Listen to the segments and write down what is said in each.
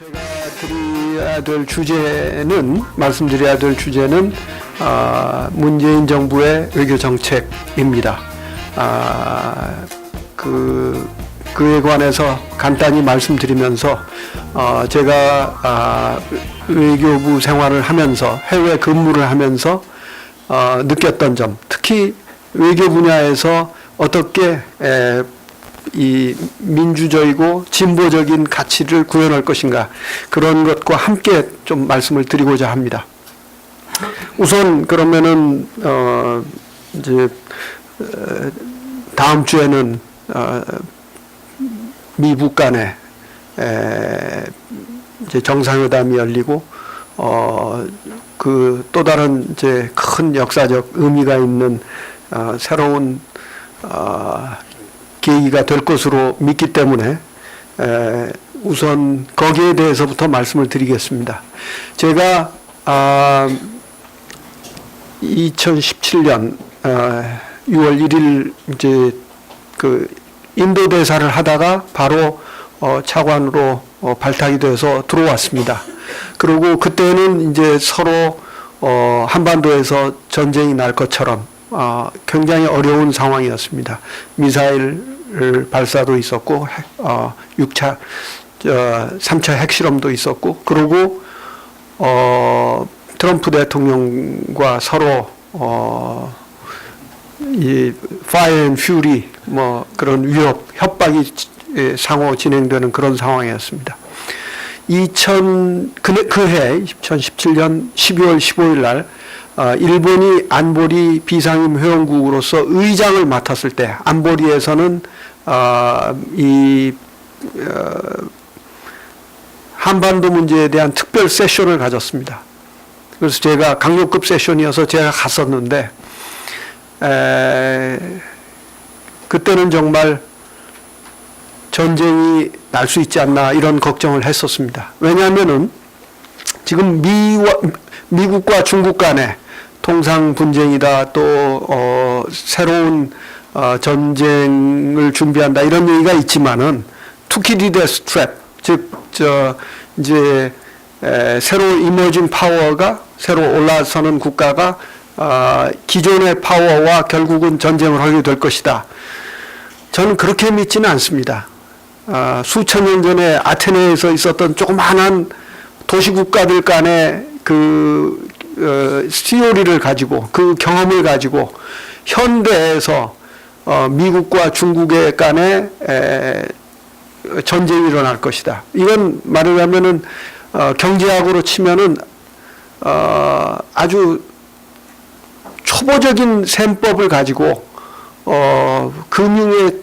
제가 말씀드려야 될 주제는 문재인 정부의 외교 정책입니다. 그에 관해서 간단히 말씀드리면서 제가 외교부 생활을 하면서 해외 근무를 하면서 느꼈던 점, 특히 외교 분야에서 어떻게 이 민주적이고 진보적인 가치를 구현할 것인가, 그런 것과 함께 좀 말씀을 드리고자 합니다. 우선 그러면은 이제 다음 주에는 미국 간에 이제 정상회담이 열리고 그 또 다른 이제 큰 역사적 의미가 있는 새로운 계기가 될 것으로 믿기 때문에 우선 거기에 대해서부터 말씀을 드리겠습니다. 제가 2017년 6월 1일 이제 그 인도 대사를 하다가 바로 차관으로 발탁이 돼서 들어왔습니다. 그리고 그때는 이제 서로 한반도에서 전쟁이 날 것처럼 굉장히 어려운 상황이었습니다. 미사일 발사도 있었고 3차 핵실험도 있었고, 그리고 트럼프 대통령과 서로 이 Fire and Fury 뭐 그런 위협, 협박이 상호 진행되는 그런 상황이었습니다. 그해 2017년 12월 15일 날 일본이 안보리 비상임 회원국으로서 의장을 맡았을 때 안보리에서는 한반도 문제에 대한 특별 세션을 가졌습니다. 그래서 제가 강요급 세션이어서 제가 갔었는데 그때는 정말 전쟁이 날 수 있지 않나 이런 걱정을 했었습니다. 왜냐하면은 지금 미국과 중국 간에 통상 분쟁이다, 또 새로운 전쟁을 준비한다, 이런 얘기가 있지만은 투키디데스 트랩, 즉 이제 새로 이머징 파워가, 새로 올라서는 국가가 기존의 파워와 결국은 전쟁을 하게 될 것이다. 저는 그렇게 믿지는 않습니다. 수천 년 전에 아테네에서 있었던 조그마한 도시국가들 간의 그 시오리를 가지고, 그 경험을 가지고 현대에서 미국과 중국의 간에 전쟁이 일어날 것이다. 이건 말하자면은 경제학으로 치면은 아주 초보적인 셈법을 가지고 금융의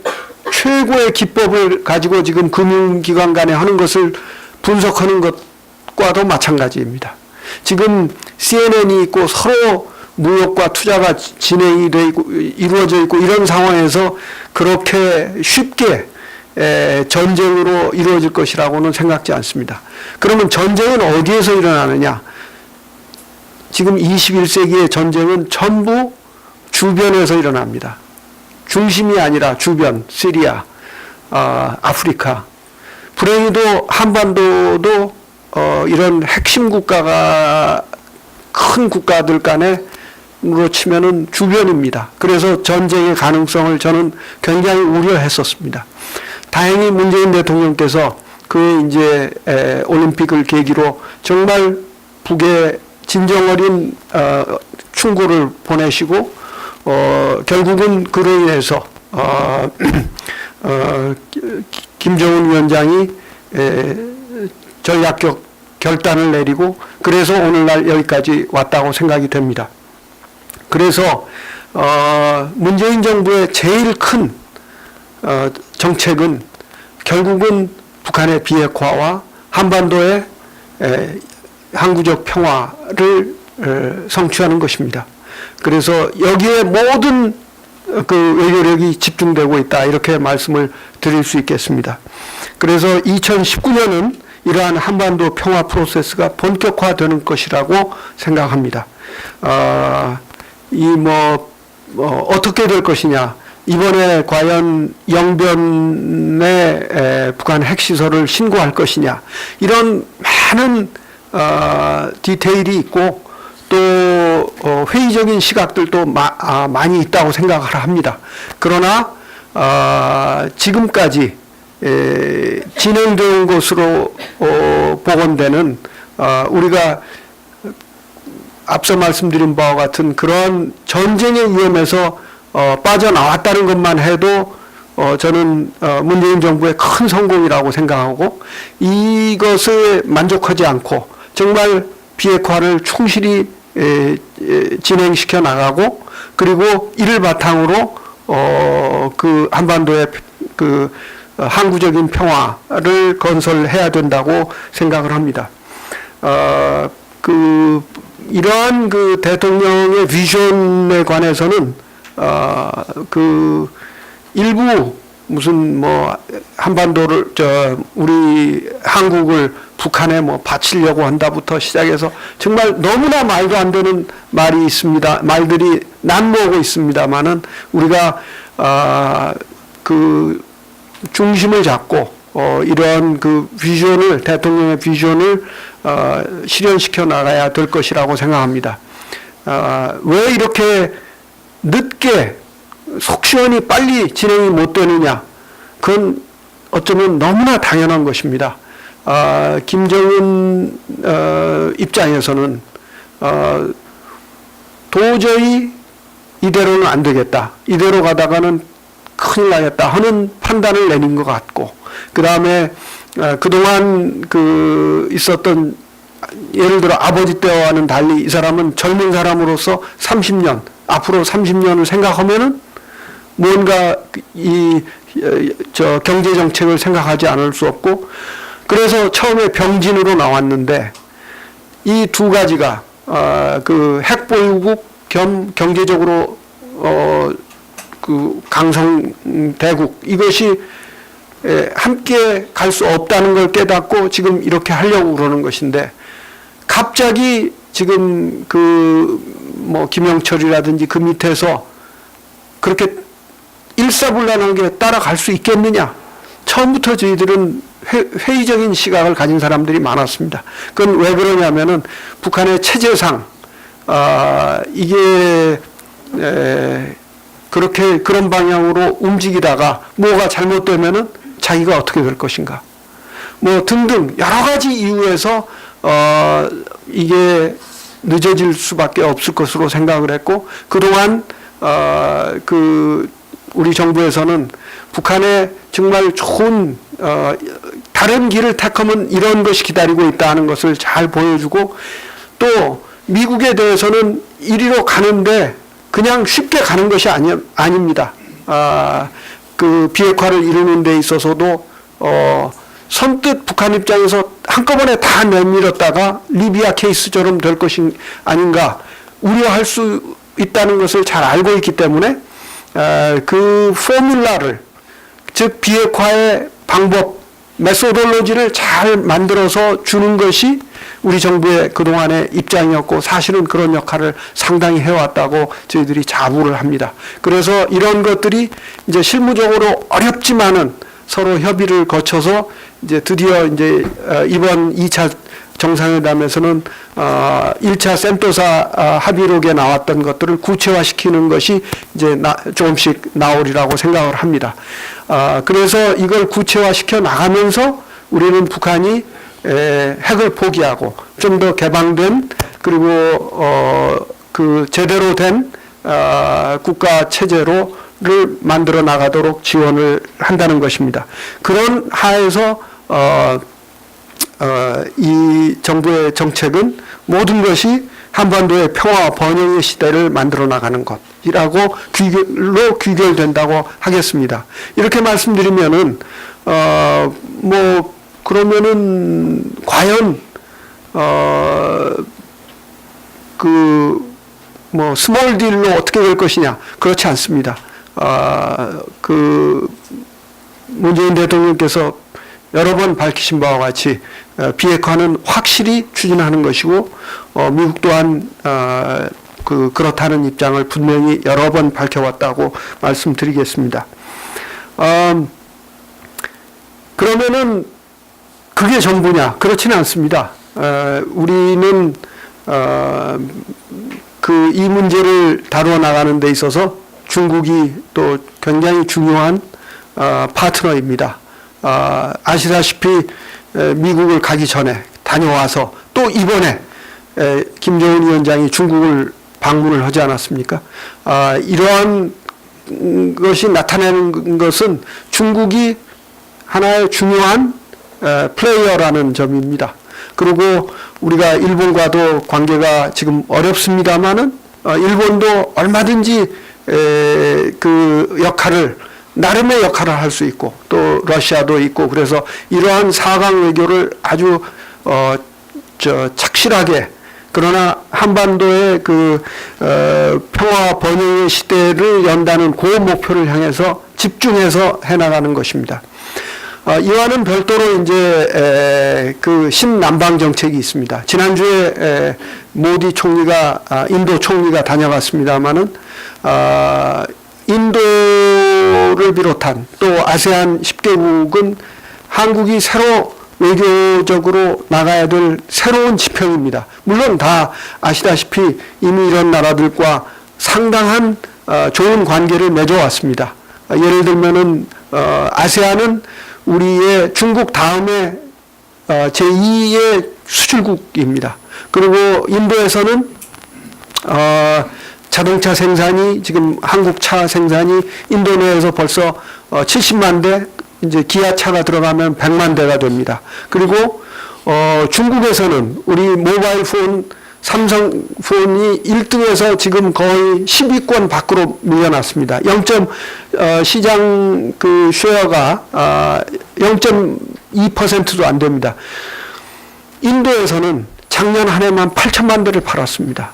최고의 기법을 가지고 지금 금융기관 간에 하는 것을 분석하는 것과도 마찬가지입니다. 지금 CNN이 있고 서로 무역과 투자가 진행이 이루어져 있고 이런 상황에서 그렇게 쉽게 전쟁으로 이루어질 것이라고는 생각지 않습니다. 그러면 전쟁은 어디에서 일어나느냐? 지금 21세기의 전쟁은 전부 주변에서 일어납니다. 중심이 아니라 주변, 시리아, 아프리카. 불행히도 한반도도 이런 핵심 국가가, 큰 국가들 간에로 치면은 주변입니다. 그래서 전쟁의 가능성을 저는 굉장히 우려했었습니다. 다행히 문재인 대통령께서 그 이제 올림픽을 계기로 정말 북에 진정 어린 충고를 보내시고 결국은 그로 인해서 김정은 위원장이 전략적 결단을 내리고, 그래서 오늘날 여기까지 왔다고 생각이 됩니다. 그래서 문재인 정부의 제일 큰 정책은 결국은 북한의 비핵화와 한반도의 항구적 평화를 성취하는 것입니다. 그래서 여기에 모든 그 외교력이 집중되고 있다, 이렇게 말씀을 드릴 수 있겠습니다. 그래서 2019년은 이러한 한반도 평화 프로세스가 본격화되는 것이라고 생각합니다. 어떻게 될 것이냐, 이번에 과연 영변에 북한 핵시설을 신고할 것이냐, 이런 많은 디테일이 있고 또 회의적인 시각들도 많이 있다고 생각을 합니다. 그러나 지금까지 진행된 것으로 복원되는 우리가 앞서 말씀드린 바와 같은 그런 전쟁의 위험에서 빠져나왔다는 것만 해도 저는 문재인 정부의 큰 성공이라고 생각하고, 이것에 만족하지 않고 정말 비핵화를 충실히 진행시켜 나가고, 그리고 이를 바탕으로 그 한반도의 그 항구적인 평화를 건설해야 된다고 생각을 합니다. 이러한 그 대통령의 비전에 관해서는 그 일부 무슨 뭐 한반도를 우리 한국을 북한에 뭐 바치려고 한다부터 시작해서 정말 너무나 말도 안 되는 말이 있습니다. 말들이 난무하고 있습니다만은 우리가 그 중심을 잡고 이러한 그 비전을, 대통령의 비전을 실현시켜 나가야 될 것이라고 생각합니다. 왜 이렇게 늦게 속 시원히 빨리 진행이 못 되느냐? 그건 어쩌면 너무나 당연한 것입니다. 김정은 입장에서는 도저히 이대로는 안 되겠다, 이대로 가다가는 큰일 나겠다 하는 판단을 내린 것 같고, 그 다음에 그동안 그 있었던, 예를 들어 아버지 때와는 달리 이 사람은 젊은 사람으로서 30년, 앞으로 30년을 생각하면은 뭔가 경제 정책을 생각하지 않을 수 없고, 그래서 처음에 병진으로 나왔는데 이 두 가지가 그 핵보유국 겸 경제적으로 그 강성대국, 이것이 함께 갈 수 없다는 걸 깨닫고 지금 이렇게 하려고 그러는 것인데, 갑자기 지금 그 뭐 김영철이라든지 그 밑에서 그렇게 일사불란하게 따라갈 수 있겠느냐? 처음부터 저희들은 회의적인 시각을 가진 사람들이 많았습니다. 그건 왜 그러냐면은 북한의 체제상 이게 그렇게 그런 방향으로 움직이다가 뭐가 잘못되면은 자기가 어떻게 될 것인가, 뭐 등등 여러 가지 이유에서 이게 늦어질 수밖에 없을 것으로 생각을 했고, 그동안 그 우리 정부에서는 북한에 정말 좋은 다른 길을 택하면 이런 것이 기다리고 있다는 것을 잘 보여주고, 또 미국에 대해서는 이리로 가는데 그냥 쉽게 가는 것이 아닙니다. 그 비핵화를 이루는 데 있어서도 선뜻 북한 입장에서 한꺼번에 다 내밀었다가 리비아 케이스처럼 될 것이 아닌가 우려할 수 있다는 것을 잘 알고 있기 때문에 그 포뮬라를, 즉 비핵화의 방법, 메소돌로지를 잘 만들어서 주는 것이 우리 정부의 그동안의 입장이었고, 사실은 그런 역할을 상당히 해왔다고 저희들이 자부를 합니다. 그래서 이런 것들이 이제 실무적으로 어렵지만은 서로 협의를 거쳐서 이제 드디어 이제 이번 2차 정상회담에서는 1차 센토사 합의록에 나왔던 것들을 구체화시키는 것이 이제 조금씩 나오리라고 생각을 합니다. 그래서 이걸 구체화시켜 나가면서 우리는 북한이 핵을 포기하고 좀 더 개방된, 그리고 그 제대로 된 국가 체제로를 만들어 나가도록 지원을 한다는 것입니다. 그런 하에서 이 정부의 정책은 모든 것이 한반도의 평화와 번영의 시대를 만들어 나가는 것이라고 귀결된다고 하겠습니다. 이렇게 말씀드리면은 뭐 그러면은 과연 그 뭐 스몰 딜로 어떻게 될 것이냐? 그렇지 않습니다. 그 문재인 대통령께서 여러 번 밝히신 바와 같이 비핵화는 확실히 추진하는 것이고, 미국 또한 그렇다는 입장을 분명히 여러 번 밝혀왔다고 말씀드리겠습니다. 그러면은 그게 전부냐? 그렇지는 않습니다. 우리는 이 문제를 다루어 나가는 데 있어서 중국이 또 굉장히 중요한 파트너입니다. 아시다시피 미국을 가기 전에 다녀와서 또 이번에 김정은 위원장이 중국을 방문을 하지 않았습니까? 이러한 것이 나타내는 것은 중국이 하나의 중요한 플레이어라는 점입니다. 그리고 우리가 일본과도 관계가 지금 어렵습니다만은 일본도 얼마든지 그 역할을 나름의 역할을 할 수 있고 또 러시아도 있고 그래서 이러한 4강 외교를 아주 착실하게 그러나 한반도의 평화 번영의 시대를 연다는 그 목표를 향해서 집중해서 해나가는 것입니다. 이와는 별도로 이제 신남방 정책이 있습니다. 지난주에 모디 총리가 인도 총리가 다녀갔습니다만은 인도를 비롯한 또 아세안 10개국은 한국이 새로 외교적으로 나가야 될 새로운 지평입니다. 물론 다 아시다시피 이미 이런 나라들과 상당한 좋은 관계를 맺어왔습니다. 예를 들면은 아세안은 우리의 중국 다음에 제2의 수출국입니다. 그리고 인도에서는 자동차 생산이 지금 한국 차 생산이 인도 내에서 벌써 70만 대, 이제 기아차가 들어가면 100만 대가 됩니다. 그리고 중국에서는 우리 모바일 폰 삼성폰이 1등에서 지금 거의 10위권 밖으로 밀려났습니다. 시장 쉐어가 0.2%도 안 됩니다. 인도에서는 작년 한 해만 8천만 대를 팔았습니다.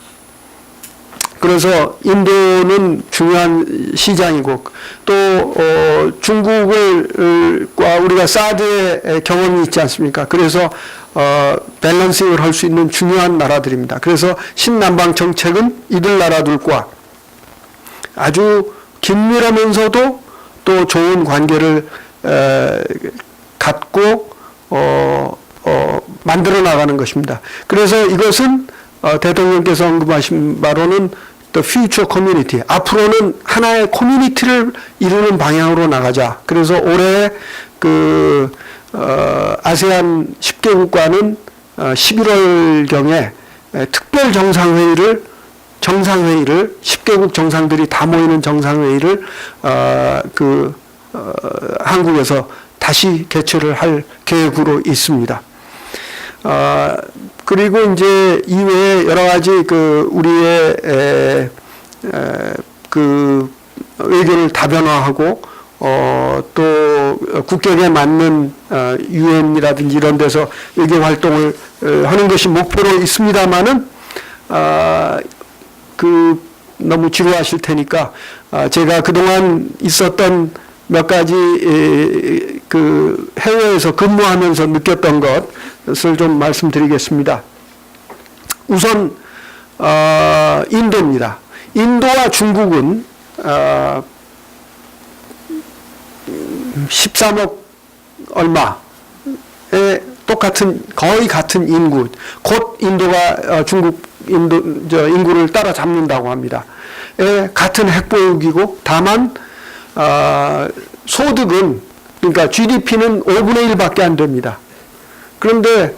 그래서 인도는 중요한 시장이고 또 중국과 우리가 사드의 경험이 있지 않습니까? 그래서 밸런싱을 할 수 있는 중요한 나라들입니다. 그래서 신남방 정책은 이들 나라들과 아주 긴밀하면서도 또 좋은 관계를 갖고 만들어 나가는 것입니다. 그래서 이것은 대통령께서 언급하신 바로는 The Future Community. 앞으로는 하나의 커뮤니티를 이루는 방향으로 나가자. 그래서 올해 아세안 10개국과는 11월경에 특별 정상회의를 10개국 정상들이 다 모이는 정상회의를 한국에서 다시 개최를 할 계획으로 있습니다. 그리고 이제 이외에 여러 가지 우리의 의견을 다변화하고 또 국격에 맞는 유엔이라든지 이런 데서 외교 활동을 하는 것이 목표로 있습니다만은 너무 지루하실 테니까 제가 그동안 있었던 몇 가지 해외에서 근무하면서 느꼈던 것을 좀 말씀드리겠습니다. 우선 인도입니다. 인도와 중국은 13억 얼마의 거의 같은 인구, 곧 인도가 인구를 따라잡는다고 합니다. 같은 핵보유기고 다만 소득은 그러니까 GDP는 5분의 1밖에 안 됩니다. 그런데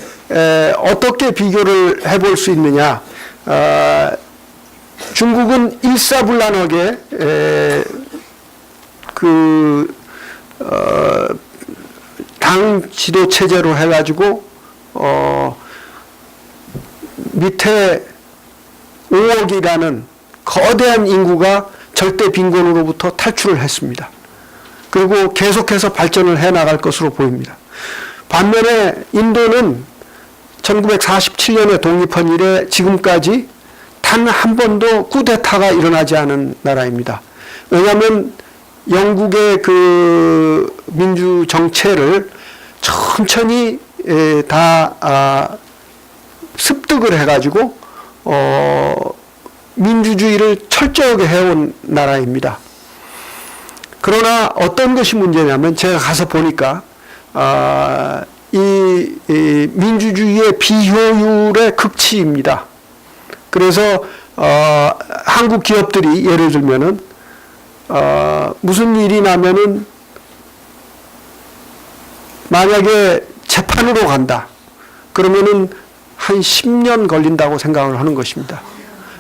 어떻게 비교를 해볼 수 있느냐? 중국은 일사불란하게 당 지도 체제로 해가지고 밑에 5억이라는 거대한 인구가 절대 빈곤으로부터 탈출을 했습니다. 그리고 계속해서 발전을 해 나갈 것으로 보입니다. 반면에 인도는 1947년에 독립한 이래 지금까지 단 한 번도 쿠데타가 일어나지 않은 나라입니다. 왜냐하면 영국의 민주 정체를 천천히 다 습득을 해가지고 민주주의를 철저하게 해온 나라입니다. 그러나 어떤 것이 문제냐면 제가 가서 보니까 이 민주주의의 비효율의 극치입니다. 그래서 한국 기업들이 예를 들면은 무슨 일이 나면은 만약에 재판으로 간다. 그러면은 한 10년 걸린다고 생각을 하는 것입니다.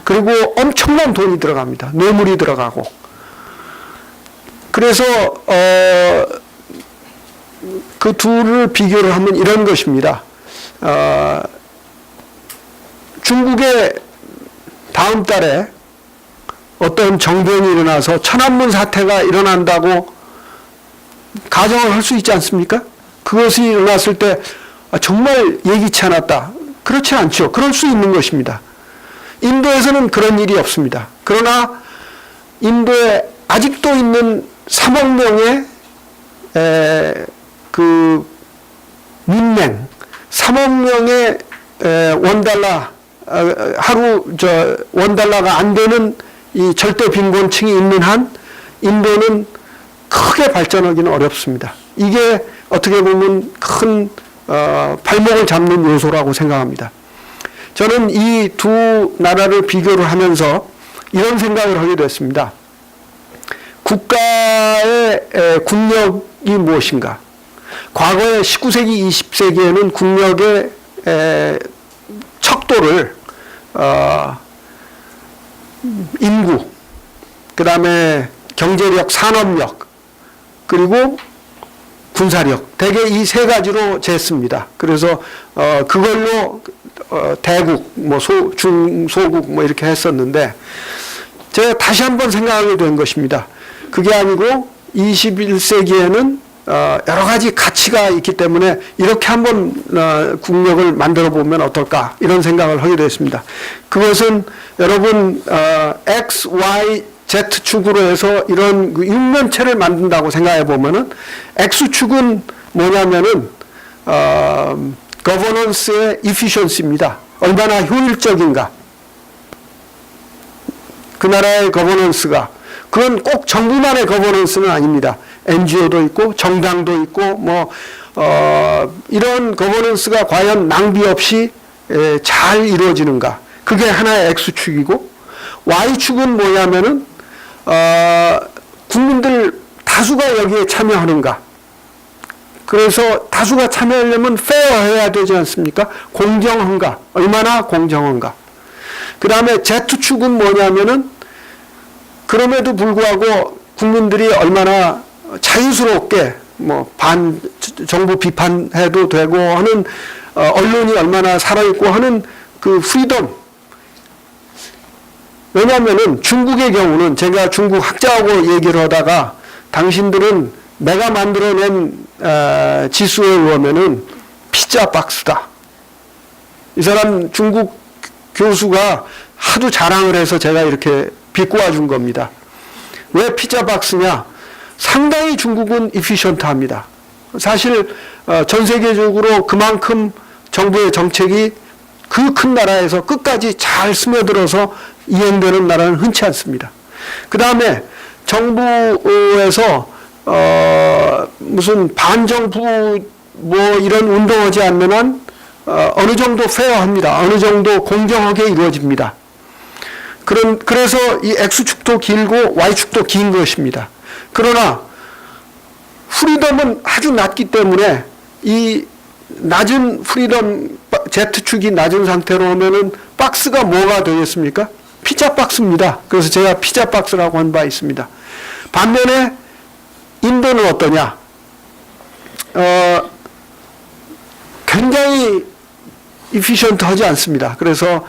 그리고 엄청난 돈이 들어갑니다. 뇌물이 들어가고. 그래서 그 둘을 비교를 하면 이런 것입니다. 중국에 다음 달에 어떤 정변이 일어나서 천안문 사태가 일어난다고 가정을 할 수 있지 않습니까? 그것이 일어났을 때 정말 예기치 않았다. 그렇지 않죠. 그럴 수 있는 것입니다. 인도에서는 그런 일이 없습니다. 그러나 인도에 아직도 있는 3억 명의 그 민맹, 3억 명의 원달러 하루 원달러가 안 되는 이 절대 빈곤층이 있는 한 인도는 크게 발전하기는 어렵습니다. 이게 어떻게 보면 큰 발목을 잡는 요소라고 생각합니다. 저는 이 두 나라를 비교를 하면서 이런 생각을 하게 됐습니다. 국가의 국력이 무엇인가? 과거에 19세기, 20세기에는 국력의 척도를 인구, 그 다음에 경제력, 산업력, 그리고 군사력, 대개 이 세 가지로 쟀습니다. 그래서 그걸로 대국, 뭐 중소국 뭐 이렇게 했었는데 제가 다시 한번 생각하게 된 것입니다. 그게 아니고 21세기에는 여러 가지 가치가 있기 때문에 이렇게 한번 국력을 만들어 보면 어떨까 이런 생각을 하게 됐습니다. 그것은 여러분 X, Y, Z축으로 해서 이런 육면체를 만든다고 생각해 보면은 X축은 뭐냐면은 governance의 efficiency입니다. 얼마나 효율적인가. 그 나라의 governance가 그건 꼭 정부만의 governance는 아닙니다. NGO도 있고 정당도 있고 뭐 이런 governance가 과연 낭비 없이 잘 이루어지는가. 그게 하나의 X축이고 Y축은 뭐냐면은 국민들 다수가 여기에 참여하는가. 그래서 다수가 참여하려면 페어해야 되지 않습니까? 공정한가. 얼마나 공정한가. 그 다음에 Z축은 뭐냐면은 그럼에도 불구하고 국민들이 얼마나 자유스럽게 뭐 정부 비판해도 되고 하는 언론이 얼마나 살아있고 하는 그 프리덤. 왜냐하면은 중국의 경우는 제가 중국 학자하고 얘기를 하다가 당신들은 내가 만들어낸 지수에 의하면은 피자 박스다. 이 사람 중국 교수가 하도 자랑을 해서 제가 이렇게 비꼬아 준 겁니다. 왜 피자 박스냐? 상당히 중국은 이피션트합니다. 사실 전 세계적으로 그만큼 정부의 정책이 그 큰 나라에서 끝까지 잘 스며들어서 이행되는 나라는 흔치 않습니다. 그 다음에 정부에서 무슨 반정부 뭐 이런 운동하지 않는 한 어느 정도 페어합니다. 어느 정도 공정하게 이루어집니다. 그래서 이 X축도 길고 Y축도 긴 것입니다. 그러나 프리덤은 아주 낮기 때문에 이 낮은 프리덤 Z축이 낮은 상태로 하면은 박스가 뭐가 되겠습니까? 피자 박스입니다. 그래서 제가 피자 박스라고 한 바 있습니다. 반면에 인도는 어떠냐? 굉장히 이피션트하지 않습니다. 그래서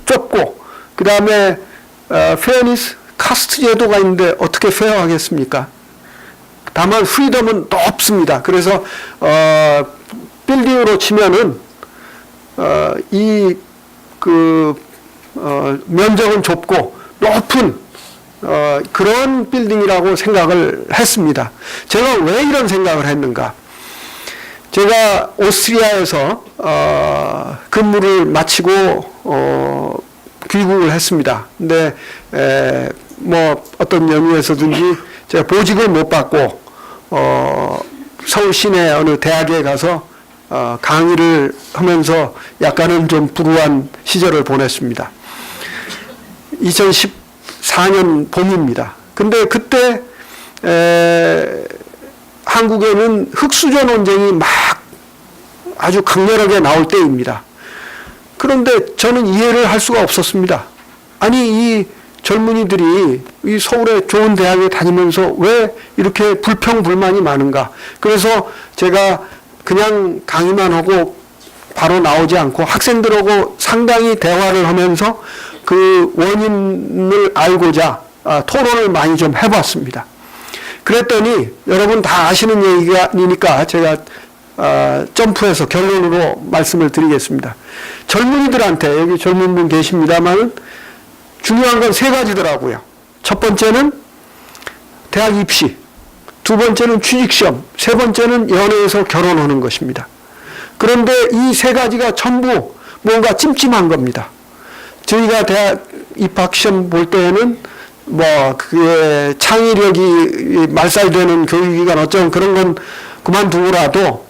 좁고 그 다음에 페어니스 카스트 제도가 있는데 어떻게 페어하겠습니까? 다만 프리덤은 높습니다. 그래서 빌딩으로 치면은 면적은 좁고 높은 그런 빌딩이라고 생각을 했습니다. 제가 왜 이런 생각을 했는가? 제가 오스트리아에서 근무를 마치고 귀국을 했습니다. 근데 뭐 어떤 영유에서든지 제가 보직을 못 받고 서울 시내 어느 대학에 가서 강의를 하면서 약간은 좀 불우한 시절을 보냈습니다. 2014년 봄입니다. 근데 그때 한국에는 흑수저 논쟁이 막 아주 강렬하게 나올 때입니다. 그런데 저는 이해를 할 수가 없었습니다. 아니 이 젊은이들이 이 서울의 좋은 대학에 다니면서 왜 이렇게 불평불만이 많은가. 그래서 제가 그냥 강의만 하고 바로 나오지 않고 학생들하고 상당히 대화를 하면서 그 원인을 알고자 토론을 많이 좀 해봤습니다. 그랬더니 여러분 다 아시는 얘기니까 제가 점프해서 결론으로 말씀을 드리겠습니다. 젊은이들한테 여기 젊은 분 계십니다만 중요한 건 세 가지더라고요. 첫 번째는 대학 입시, 두 번째는 취직시험, 세 번째는 연애에서 결혼하는 것입니다. 그런데 이 세 가지가 전부 뭔가 찜찜한 겁니다. 저희가 대학 입학시험 볼 때에는 뭐 그게 창의력이 말살되는 교육기관 어쩌면 그런 건 그만두고라도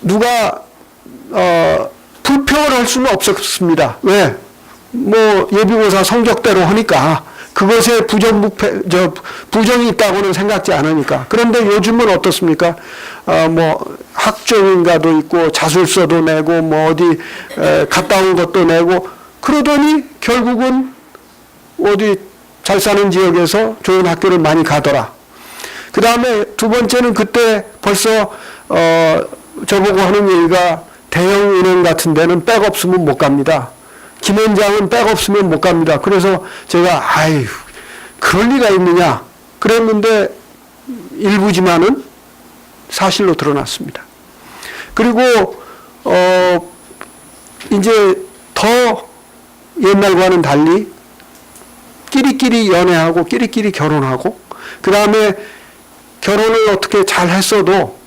누가 불평을 할 수는 없었습니다. 왜? 뭐 예비고사 성적대로 하니까 그것에 부정이 있다고는 생각지 않으니까. 그런데 요즘은 어떻습니까? 뭐 학종인가도 있고 자술서도 내고 뭐 어디 갔다 온 것도 내고 그러더니 결국은 어디 잘 사는 지역에서 좋은 학교를 많이 가더라. 그 다음에 두 번째는 그때 벌써 저보고 하는 얘기가 대형 은행 같은 데는 백 없으면 못 갑니다. 김현장은 백 없으면 못 갑니다. 그래서 제가 아유 그럴 리가 있느냐 그랬는데 일부지만은 사실로 드러났습니다. 그리고 이제 더 옛날과는 달리 끼리끼리 연애하고 끼리끼리 결혼하고 그 다음에 결혼을 어떻게 잘 했어도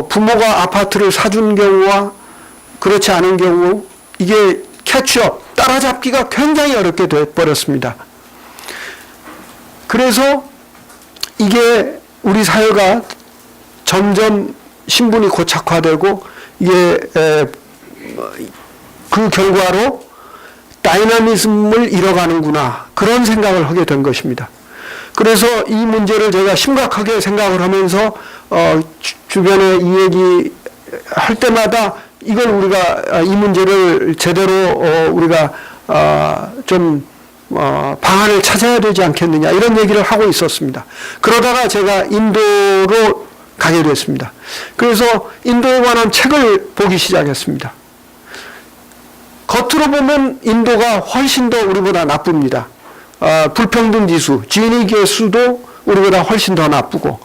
부모가 아파트를 사준 경우와 그렇지 않은 경우 이게 캐치업, 따라잡기가 굉장히 어렵게 돼버렸습니다. 그래서 이게 우리 사회가 점점 신분이 고착화되고 이게 그 결과로 다이나미즘을 잃어가는구나 그런 생각을 하게 된 것입니다. 그래서 이 문제를 제가 심각하게 생각을 하면서 주변에 이 얘기 할 때마다 이걸 우리가 이 문제를 제대로 우리가 좀 방안을 찾아야 되지 않겠느냐 이런 얘기를 하고 있었습니다. 그러다가 제가 인도로 가게 됐습니다. 그래서 인도에 관한 책을 보기 시작했습니다. 겉으로 보면 인도가 훨씬 더 우리보다 나쁩니다. 불평등 지수, 지니 계수도 우리보다 훨씬 더 나쁘고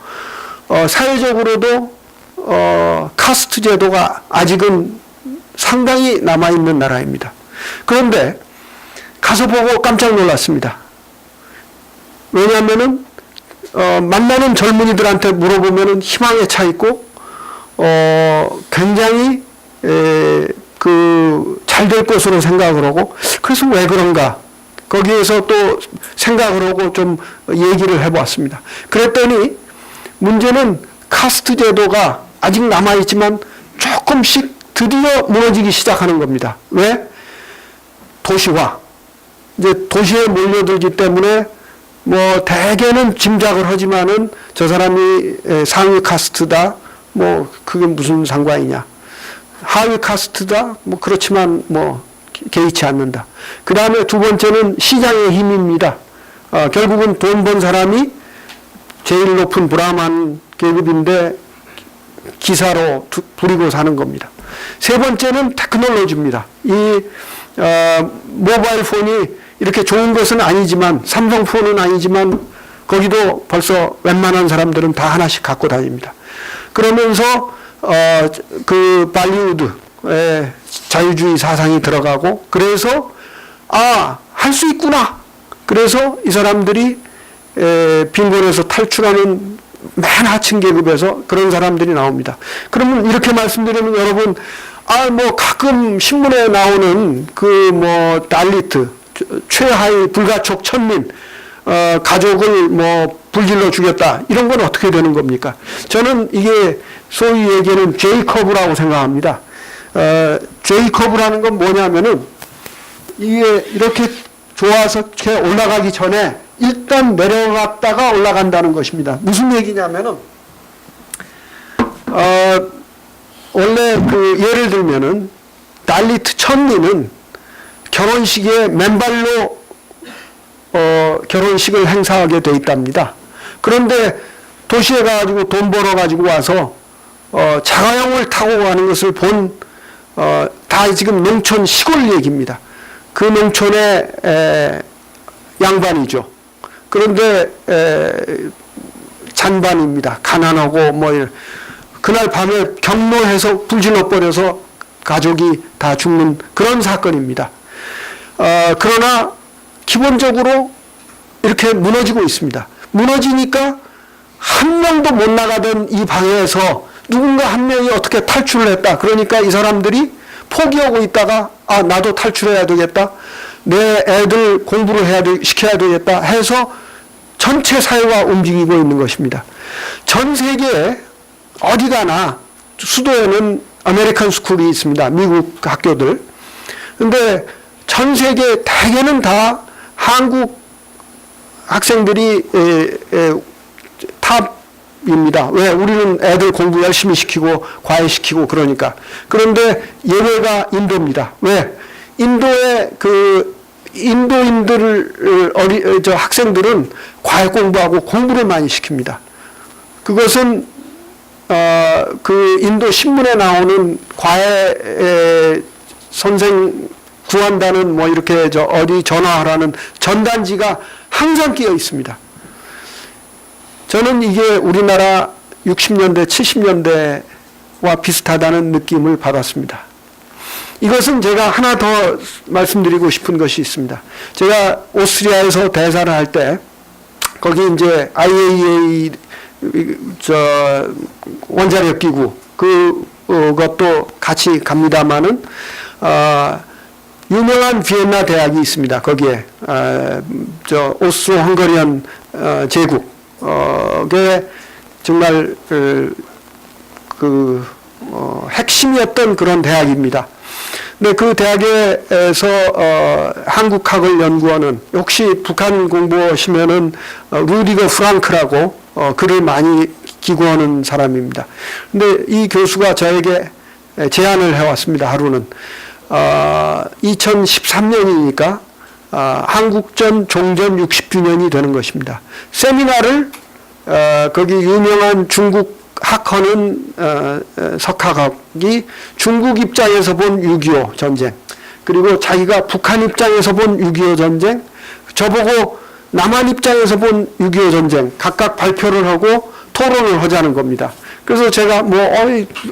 사회적으로도 카스트 제도가 아직은 상당히 남아있는 나라입니다. 그런데 가서 보고 깜짝 놀랐습니다. 왜냐하면은 만나는 젊은이들한테 물어보면은 희망에 차 있고 굉장히 잘 될 것으로 생각을 하고 그래서 왜 그런가 거기에서 또 생각을 하고 좀 얘기를 해보았습니다. 그랬더니 문제는 카스트 제도가 아직 남아있지만 조금씩 드디어 무너지기 시작하는 겁니다. 왜? 도시화. 이제 도시에 몰려들기 때문에 뭐 대개는 짐작을 하지만은 저 사람이 상위 카스트다. 뭐 그게 무슨 상관이냐. 하위 카스트다. 뭐 그렇지만 뭐 개의치 않는다. 그 다음에 두 번째는 시장의 힘입니다. 결국은 돈 번 사람이 제일 높은 브라만 계급인데 기사로 부리고 사는 겁니다. 세 번째는 테크놀로지입니다. 이 모바일 폰이 이렇게 좋은 것은 아니지만 삼성폰은 아니지만 거기도 벌써 웬만한 사람들은 다 하나씩 갖고 다닙니다. 그러면서 그 발리우드의 자유주의 사상이 들어가고 그래서 할 수 있구나. 그래서 이 사람들이 빈곤에서 탈출하는 맨 하층 계급에서 그런 사람들이 나옵니다. 그러면 이렇게 말씀드리면 여러분 뭐 가끔 신문에 나오는 그 뭐 달리트, 최하위 불가촉 천민, 가족을 뭐 불질러 죽였다. 이런 건 어떻게 되는 겁니까? 저는 이게 소위 얘기하는 제이커브라고 생각합니다. 제이커브라는 건 뭐냐면은 이게 이렇게 좋아서 이렇게 올라가기 전에 일단 내려갔다가 올라간다는 것입니다. 무슨 얘기냐면은, 원래 그 예를 들면은 달리트 천리는 결혼식에 맨발로 결혼식을 행사하게 돼 있답니다. 그런데 도시에 가가지고 돈 벌어가지고 와서 자가용을 타고 가는 것을 다 지금 농촌 시골 얘기입니다. 그 농촌의 양반이죠. 그런데 잔반입니다. 가난하고 뭐 그날 밤에 경로해서 불질러 버려서 가족이 다 죽는 그런 사건입니다. 그러나 기본적으로 이렇게 무너지고 있습니다. 무너지니까 한 명도 못 나가던 이 방에서 누군가 한 명이 어떻게 탈출을 했다. 그러니까 이 사람들이 포기하고 있다가 나도 탈출해야 되겠다. 내 애들 공부를 시켜야 되겠다 해서 전체 사회가 움직이고 있는 것입니다. 전 세계에 어디 가나 수도에는 아메리칸 스쿨이 있습니다. 미국 학교들. 근데 전 세계 대개는 다 한국 학생들이 탑입니다. 왜? 우리는 애들 공부 열심히 시키고 과외시키고 그러니까. 그런데 예외가 인도입니다. 왜? 인도의 인도인들 학생들은 과외 공부하고 공부를 많이 시킵니다. 그것은 그 인도 신문에 나오는 과외 선생 구한다는 뭐 이렇게 어디 전화하라는 전단지가 항상 끼어 있습니다. 저는 이게 우리나라 60년대, 70년대와 비슷하다는 느낌을 받았습니다. 이것은 제가 하나 더 말씀드리고 싶은 것이 있습니다. 제가 오스트리아에서 대사를 할 때 거기 이제 IAEA 원자력 기구 그것도 같이 갑니다마는 유명한 비엔나 대학이 있습니다. 거기에 오스트로 헝가리안 제국에 정말 핵심이었던 그런 대학입니다. 근데 그 대학에서 한국학을 연구하는 혹시 북한 공부하시면은 루디거 프랑크라고 글을 많이 기고하는 사람입니다. 근데 이 교수가 저에게 제안을 해왔습니다. 하루는 2013년이니까 한국전 종전 60주년이 되는 것입니다. 세미나를 거기 유명한 중국 학헌은 석학이 중국 입장에서 본 6.25 전쟁, 그리고 자기가 북한 입장에서 본 6.25 전쟁, 저보고 남한 입장에서 본 6.25 전쟁 각각 발표를 하고 토론을 하자는 겁니다. 그래서 제가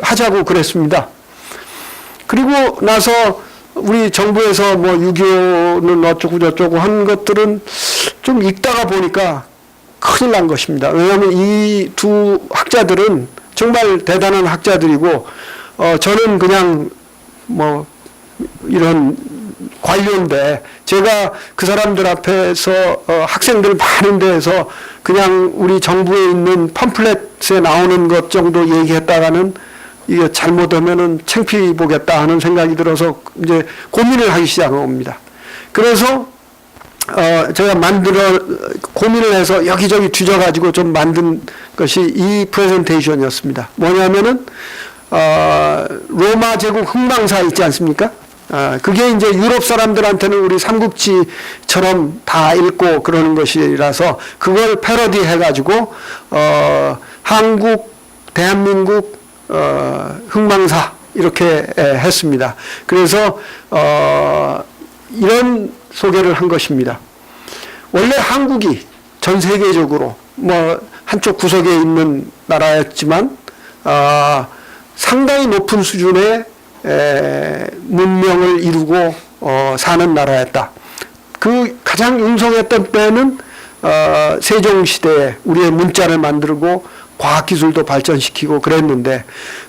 하자고 그랬습니다. 그리고 나서 우리 정부에서 6.25는 어쩌고 저쩌고 한 것들은 좀 읽다가 보니까 큰일 난 것입니다. 왜냐하면 이 두 학자들은 정말 대단한 학자들이고, 저는 그냥 이런 관료인데, 제가 그 사람들 앞에서 학생들 많은 데에서 그냥 우리 정부에 있는 팜플렛에 나오는 것 정도 얘기했다가는 이게 잘못하면은 창피해 보겠다 하는 생각이 들어서 이제 고민을 하기 시작한 겁니다. 그래서 제가 고민을 해서 여기저기 뒤져가지고 좀 만든 것이 이 프레젠테이션이었습니다. 뭐냐면은, 로마 제국 흥망사 있지 않습니까? 그게 이제 유럽 사람들한테는 우리 삼국지처럼 다 읽고 그러는 것이라서 그걸 패러디 해가지고, 한국, 대한민국, 흥망사 이렇게 했습니다. 그래서, 이런 소개를 한 것입니다. 원래 한국이 전 세계적으로 한쪽 구석에 있는 나라였지만 상당히 높은 수준의 문명을 이루고 사는 나라였다. 그 가장 융성했던 때는 세종시대에 우리의 문자를 만들고 과학기술도 발전시키고 그랬는데,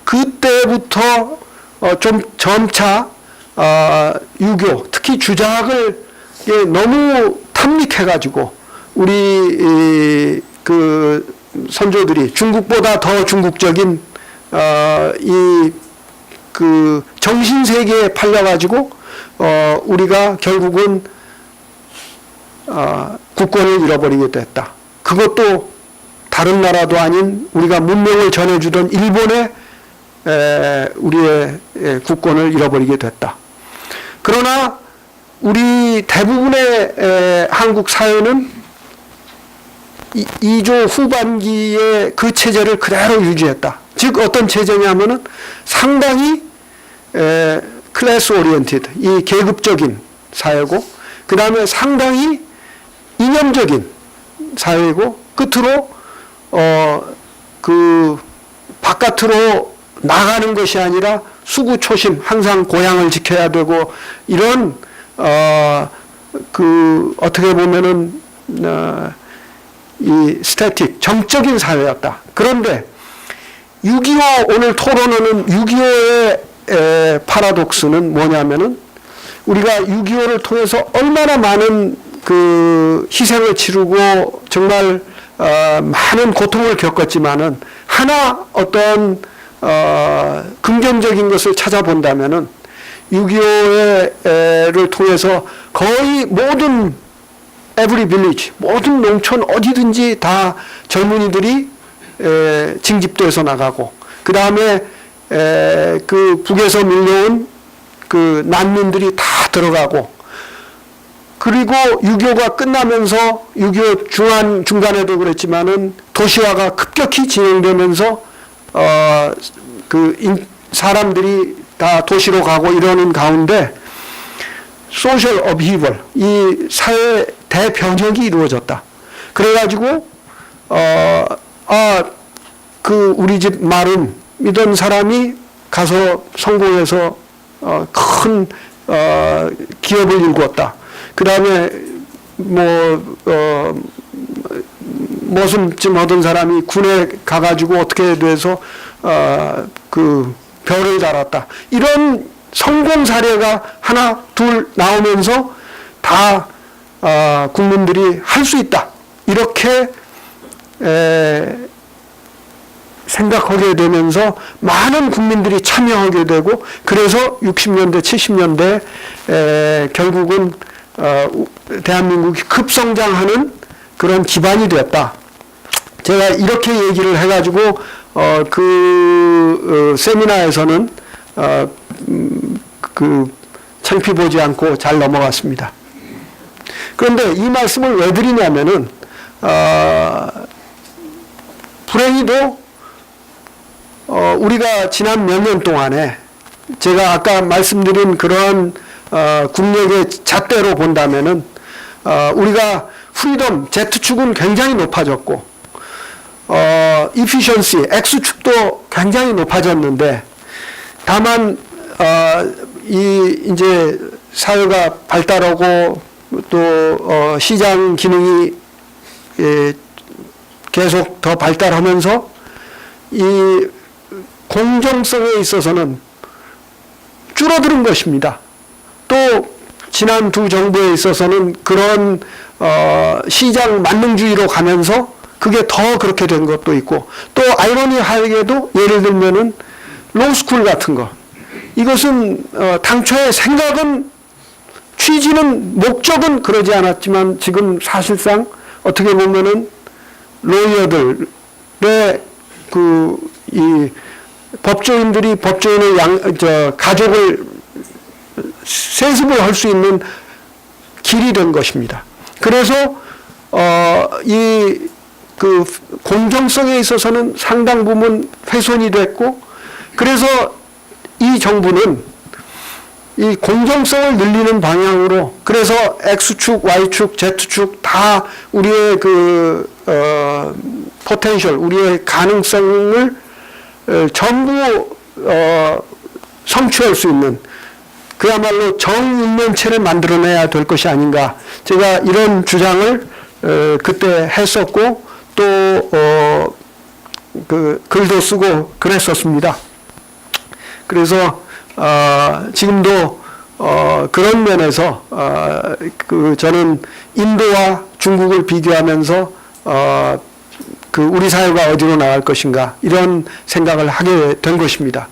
그때부터 좀 점차 유교, 특히 주작을 너무 탐닉해가지고 우리 그 선조들이 중국보다 더 중국적인 이 그 정신 세계에 팔려가지고 우리가 결국은 국권을 잃어버리게 됐다. 그것도 다른 나라도 아닌 우리가 문명을 전해주던 일본의 우리의 국권을 잃어버리게 됐다. 그러나 우리 대부분의 한국 사회는 2조 후반기에 그 체제를 그대로 유지했다. 즉 어떤 체제냐면은 상당히 클래스 오리엔티드, 이 계급적인 사회고, 그 다음에 상당히 이념적인 사회고, 끝으로 그 바깥으로 나가는 것이 아니라 수구초심, 항상 고향을 지켜야 되고, 이런 그 어떻게 보면은 이 스태틱, 정적인 사회였다. 그런데 6.25 오늘 토론하는 6.25의 파라독스는 뭐냐면은 우리가 6.25를 통해서 얼마나 많은 그 희생을 치르고 정말 많은 고통을 겪었지만은 하나 어떤 긍정적인 것을 찾아본다면은 6.25를 통해서 거의 모든 every village, 모든 농촌 어디든지 다 젊은이들이 징집돼서 나가고, 그 다음에 그 북에서 밀려온 그 난민들이 다 들어가고, 그리고 6.25가 끝나면서 6.25 중간에도 그랬지만은 도시화가 급격히 진행되면서 사람들이 다 도시로 가고 이러는 가운데 소셜 업히벌, 이 사회 대변혁이 이루어졌다. 그래가지고 우리 집 마름 이던 사람이 가서 성공해서 큰 기업을 일구었다. 그 다음에 머슴쯤 얻은 사람이 군에 가가지고 어떻게 돼서 그 별을 달았다. 이런 성공 사례가 하나 둘 나오면서 다 국민들이 할 수 있다. 이렇게 생각하게 되면서 많은 국민들이 참여하게 되고, 그래서 60년대 70년대 결국은 대한민국이 급성장하는 그런 기반이 되었다. 제가 이렇게 얘기를 해가지고 세미나에서는 창피 보지 않고 잘 넘어갔습니다. 그런데 이 말씀을 왜 드리냐면은 불행히도 우리가 지난 몇 년 동안에 제가 아까 말씀드린 그런 국력의 잣대로 본다면은 우리가 프리덤 Z축은 굉장히 높아졌고 efficiency X축도 굉장히 높아졌는데, 다만 이제 사회가 발달하고 또 시장 기능이 계속 더 발달하면서 이 공정성에 있어서는 줄어드는 것입니다. 또 지난 두 정부에 있어서는 그런 시장 만능주의로 가면서 그게 더 그렇게 된 것도 있고, 또 아이러니하게도 예를 들면은 로스쿨 같은 거, 이것은 당초에 생각은, 취지는, 목적은 그러지 않았지만 지금 사실상 어떻게 보면은 로이어들의 이 법조인들이 법조인의 가족을 세습을 할 수 있는 길이 된 것입니다. 그래서 공정성에 있어서는 상당 부분 훼손이 됐고, 그래서 이 정부는 이 공정성을 늘리는 방향으로, 그래서 X축, Y축, Z축 다 우리의 포텐셜, 우리의 가능성을 전부 성취할 수 있는 그야말로 정육면체를 만들어내야 될 것이 아닌가. 제가 이런 주장을 그때 했었고, 또 글도 쓰고 그랬었습니다. 그래서 지금도 그런 면에서 저는 인도와 중국을 비교하면서 우리 사회가 어디로 나갈 것인가 이런 생각을 하게 된 것입니다.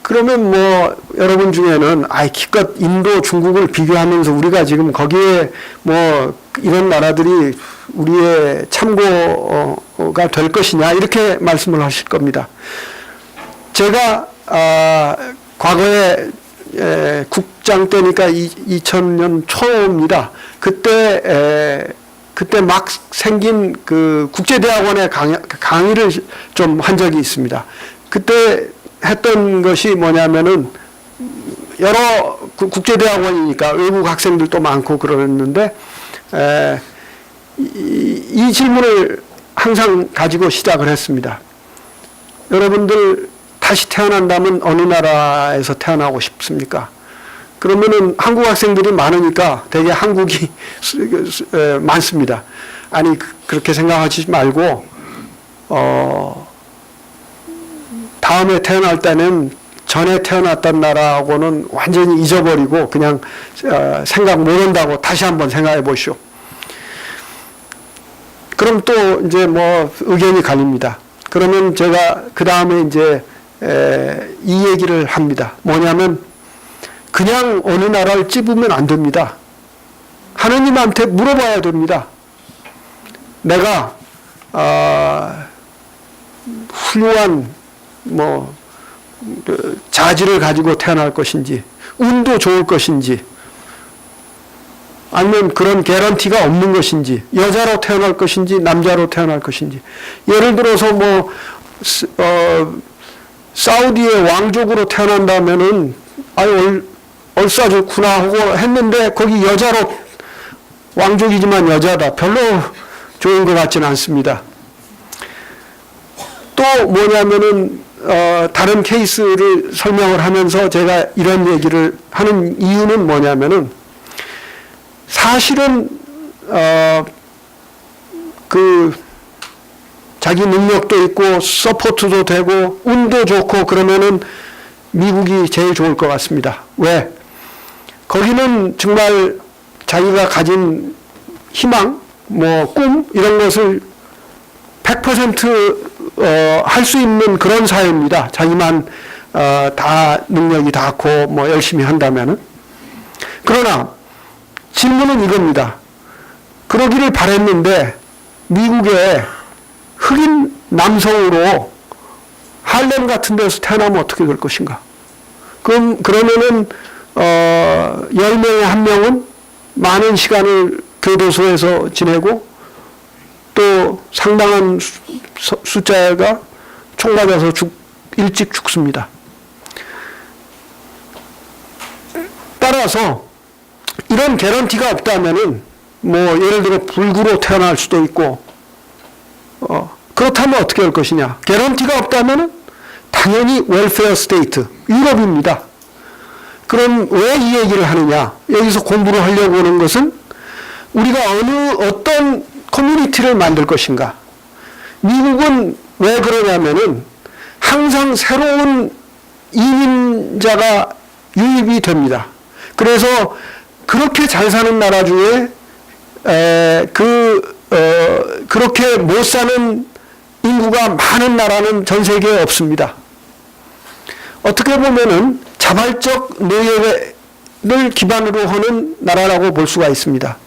그러면 뭐 여러분 중에는 기껏 인도, 중국을 비교하면서 우리가 지금 거기에 뭐 이런 나라들이 우리의 참고가 될 것이냐 이렇게 말씀을 하실 겁니다. 제가 과거에 국장 때니까 2000년 초입니다. 그때 막 생긴 그 국제대학원에 강의를 좀 한 적이 있습니다. 그때 했던 것이 뭐냐면은 여러 국제대학원이니까 외국 학생들도 많고 그러는데 이 질문을 항상 가지고 시작을 했습니다. 여러분들 다시 태어난다면 어느 나라에서 태어나고 싶습니까? 그러면은 한국 학생들이 많으니까 되게 한국이 많습니다. 아니 그렇게 생각하지 말고 다음에 태어날 때는 전에 태어났던 나라하고는 완전히 잊어버리고 그냥 생각 못한다고 다시 한번 생각해 보시오. 그럼 또 이제 뭐 의견이 갈립니다. 그러면 제가 그 다음에 이제 이 얘기를 합니다. 뭐냐면 그냥 어느 나라를 찝으면 안 됩니다. 하느님한테 물어봐야 됩니다. 내가 훌륭한 자질을 가지고 태어날 것인지, 운도 좋을 것인지, 아니면 그런 개런티가 없는 것인지, 여자로 태어날 것인지, 남자로 태어날 것인지. 예를 들어서 사우디의 왕족으로 태어난다면은 얼싸 좋구나 하고 했는데 거기 여자로 왕족이지만 여자다. 별로 좋은 것 같지는 않습니다. 또 뭐냐면은 다른 케이스를 설명을 하면서 제가 이런 얘기를 하는 이유는 뭐냐면은 사실은 자기 능력도 있고 서포트도 되고 운도 좋고 그러면은 미국이 제일 좋을 것 같습니다. 왜? 거기는 정말 자기가 가진 희망, 꿈 이런 것을 100% 할 수 있는 그런 사회입니다. 자기만 다 능력이 닿고 열심히 한다면은. 그러나 질문은 이겁니다. 그러기를 바랬는데 미국의 흑인 남성으로 할렘 같은 데서 태어나면 어떻게 될 것인가? 그러면은 10명에 1명은 많은 시간을 교도소에서 지내고 또 상당한 숫자가 총 맞아서 일찍 죽습니다. 따라서 이런 개런티가 없다면은 예를 들어 불구로 태어날 수도 있고 그렇다면 어떻게 할 것이냐? 개런티가 없다면은 당연히 웰페어 스테이트 유럽입니다. 그럼 왜 이 얘기를 하느냐? 여기서 공부를 하려고 하는 것은 우리가 어떤 커뮤니티를 만들 것인가? 미국은 왜 그러냐면은 항상 새로운 이민자가 유입이 됩니다. 그래서 그렇게 잘 사는 나라 중에 그렇게 못 사는 인구가 많은 나라는 전 세계에 없습니다. 어떻게 보면은 자발적 노예를 기반으로 하는 나라라고 볼 수가 있습니다.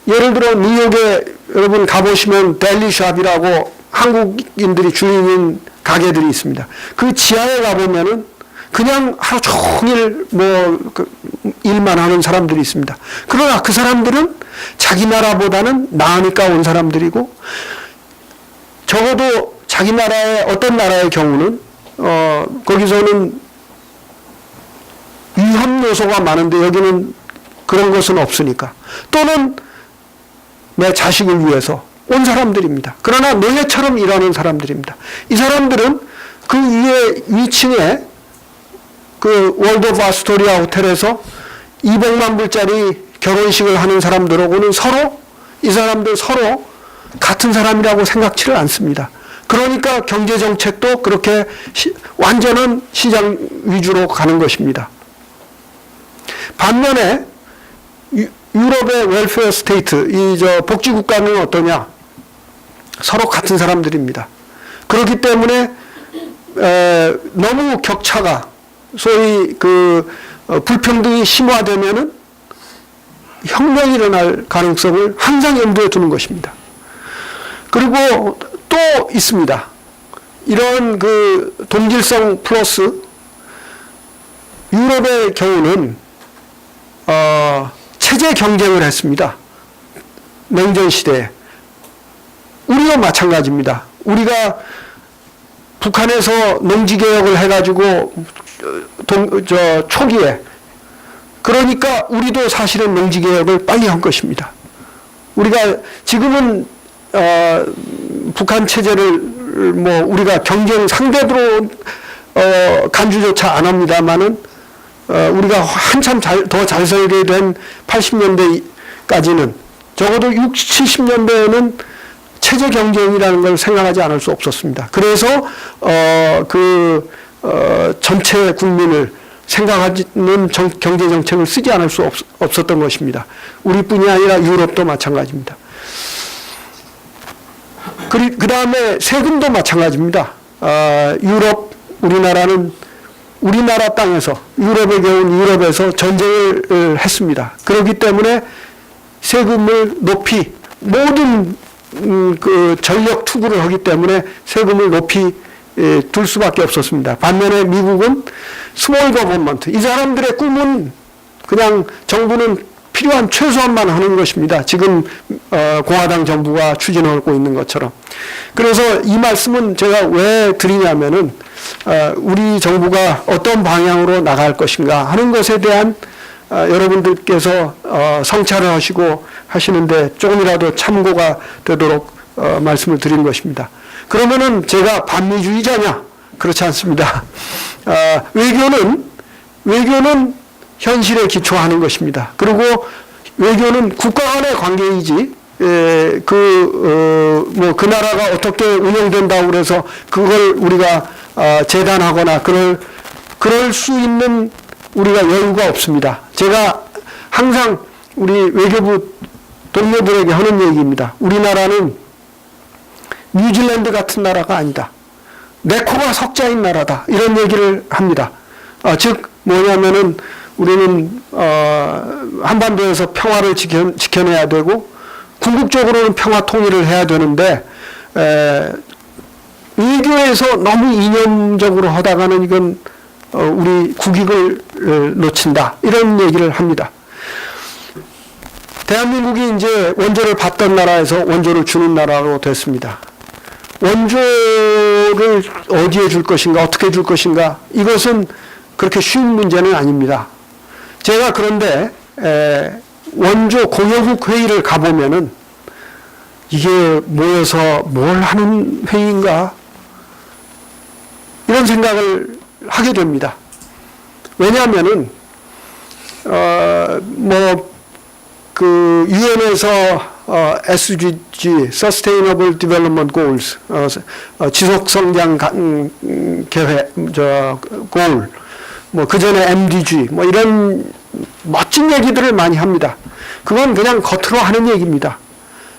예를 들어 뉴욕에 여러분 가보시면 델리샵이라고 한국인들이 주인인 가게들이 있습니다. 그 지하에 가보면은 그냥 하루 종일 일만 하는 사람들이 있습니다. 그러나 그 사람들은 자기 나라보다는 나으니까 온 사람들이고 적어도 자기 나라의 어떤 나라의 경우는 거기서는 위험 요소가 많은데 여기는 그런 것은 없으니까 또는 내 자식을 위해서 온 사람들입니다. 그러나 노예처럼 일하는 사람들입니다. 이 사람들은 그 위에 위층에 그 월드 오브 아스토리아 호텔에서 200만 불짜리 결혼식을 하는 사람들하고는 이 사람들 서로 같은 사람이라고 생각지를 않습니다. 그러니까 경제 정책도 그렇게 완전한 시장 위주로 가는 것입니다. 반면에 유럽의 웰페어 스테이트, 복지국가는 어떠냐? 서로 같은 사람들입니다. 그렇기 때문에 너무 격차가 소위 불평등이 심화되면은 혁명이 일어날 가능성을 항상 염두에 두는 것입니다. 그리고 또 있습니다. 이런 동질성 플러스 유럽의 경우는 체제 경쟁을 했습니다. 냉전 시대에. 우리가 마찬가지입니다. 우리가 북한에서 농지개혁을 해가지고 초기에 그러니까 우리도 사실은 농지개혁을 빨리 한 것입니다. 우리가 지금은 북한 체제를 우리가 경쟁 상대로 간주조차 안 합니다만은 우리가 한참 더 잘 살게 된 80년대까지는 적어도 60, 70년대에는 체제 경쟁이라는 걸 생각하지 않을 수 없었습니다. 그래서 전체 국민을 생각하는 경제 정책을 쓰지 않을 수 없었던 것입니다. 우리뿐이 아니라 유럽도 마찬가지입니다. 그 다음에 세금도 마찬가지입니다. 유럽, 우리나라는 우리나라 땅에서, 유럽의 경우는 유럽에서 전쟁을 했습니다. 그렇기 때문에 세금을 높이, 모든 전력 투구를 하기 때문에 세금을 높이 둘 수밖에 없었습니다. 반면에 미국은 스몰 거버먼트, 이 사람들의 꿈은 그냥 정부는 필요한 최소한만 하는 것입니다. 지금 공화당 정부가 추진하고 있는 것처럼. 그래서 이 말씀은 제가 왜 드리냐면은 우리 정부가 어떤 방향으로 나갈 것인가 하는 것에 대한 여러분들께서 성찰을 하시고 하시는데 조금이라도 참고가 되도록 말씀을 드리는 것입니다. 그러면은 제가 반미주의자냐? 그렇지 않습니다. 외교는 현실에 기초하는 것입니다. 그리고 외교는 국가 간의 관계이지, 그 나라가 어떻게 운영된다고 그래서 그걸 우리가 재단하거나 그럴 수 있는 우리가 여유가 없습니다. 제가 항상 우리 외교부 동료들에게 하는 얘기입니다. 우리나라는 뉴질랜드 같은 나라가 아니다. 내 코가 석자인 나라다. 이런 얘기를 합니다. 즉 뭐냐면은 우리는 한반도에서 평화를 지켜내야 되고 궁극적으로는 평화 통일을 해야 되는데 외교에서 너무 이념적으로 하다가는 이건 우리 국익을 놓친다. 이런 얘기를 합니다. 대한민국이 이제 원조를 받던 나라에서 원조를 주는 나라로 됐습니다. 원조를 어디에 줄 것인가, 어떻게 줄 것인가, 이것은 그렇게 쉬운 문제는 아닙니다. 제가 그런데 원조 공여국 회의를 가보면은 이게 모여서 뭘 하는 회의인가 이런 생각을 하게 됩니다. 왜냐하면은 유엔에서 SDG, Sustainable Development Goals, 지속성장 계획, goal, 그 전에 MDG, 이런 멋진 얘기들을 많이 합니다. 그건 그냥 겉으로 하는 얘기입니다.